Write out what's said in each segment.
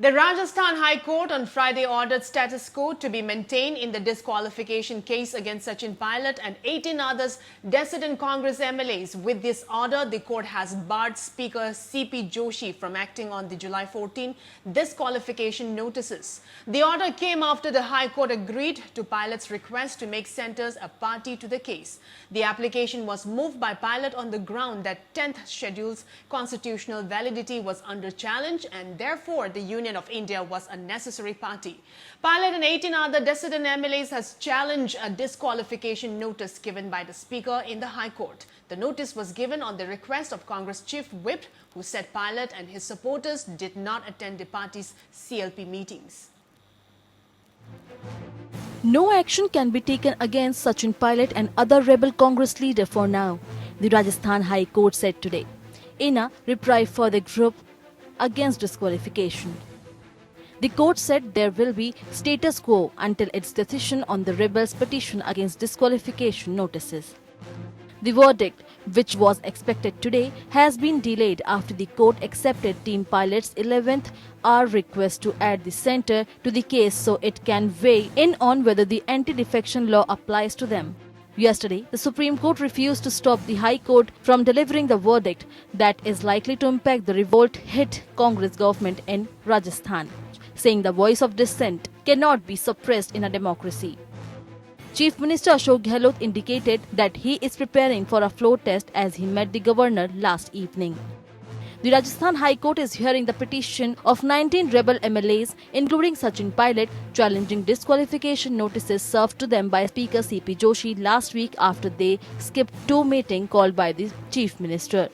The Rajasthan High Court on Friday ordered status quo to be maintained in the disqualification case against Sachin Pilot and 18 others dissident Congress MLAs. With this order, the court has barred Speaker C.P. Joshi from acting on the July 14 disqualification notices. The order came after the High Court agreed to Pilot's request to make centers a party to the case. The application was moved by Pilot on the ground that 10th schedule's constitutional validity was under challenge and therefore the Union of India was a necessary party. Pilot and 18 other dissident MLAs has challenged a disqualification notice given by the Speaker in the High Court. The notice was given on the request of Congress Chief Whip, who said Pilot and his supporters did not attend the party's CLP meetings. No action can be taken against Sachin Pilot and other rebel Congress leader for now, the Rajasthan High Court said today, in a reprieve for the group against disqualification. The court said there will be status quo until its decision on the rebels' petition against disqualification notices. The verdict, which was expected today, has been delayed after the court accepted Team Pilot's 11th hour request to add the centre to the case so it can weigh in on whether the anti-defection law applies to them. Yesterday, the Supreme Court refused to stop the High Court from delivering the verdict that is likely to impact the revolt-hit Congress government in Rajasthan, saying the voice of dissent cannot be suppressed in a democracy. Chief Minister Ashok Gehlot indicated that he is preparing for a floor test as he met the governor last evening. The Rajasthan High Court is hearing the petition of 19 rebel MLAs, including Sachin Pilot, challenging disqualification notices served to them by Speaker C.P. Joshi last week after they skipped two meetings called by the Chief Minister.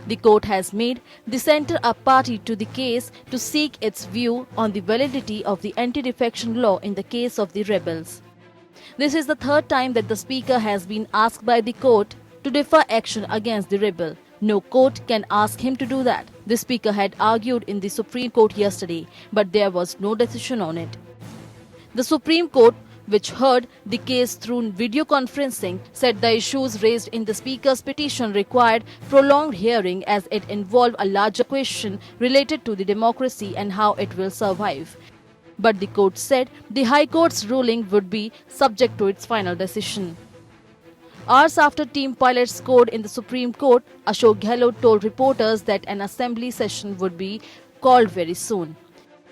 The court has made the centre a party to the case to seek its view on the validity of the anti-defection law in the case of the rebels. This is the third time that the Speaker has been asked by the court to defer action against the rebel. No court can ask him to do that. The Speaker had argued in the Supreme Court yesterday, but there was no decision on it. The Supreme Court, which heard the case through video conferencing, said the issues raised in the Speaker's petition required prolonged hearing as it involved a larger question related to the democracy and how it will survive. But the court said the High Court's ruling would be subject to its final decision. Hours after Team Pilot scored in the Supreme Court, Ashok Gehlot told reporters that an assembly session would be called very soon.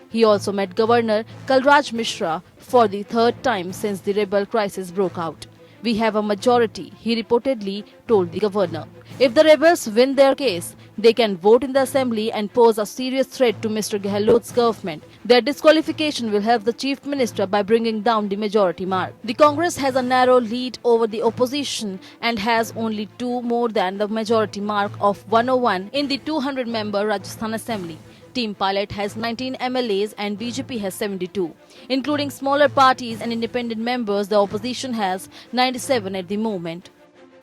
He also met Governor Kalraj Mishra for the third time since the rebel crisis broke out. We have a majority, he reportedly told the governor. If the rebels win their case, they can vote in the assembly and pose a serious threat to Mr. Gehlot's government. Their disqualification will help the chief minister by bringing down the majority mark. The Congress has a narrow lead over the opposition and has only two more than the majority mark of 101 in the 200-member Rajasthan Assembly. Team Pilot has 19 MLAs and BJP has 72. Including smaller parties and independent members, the opposition has 97 at the moment.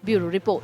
Bureau Report.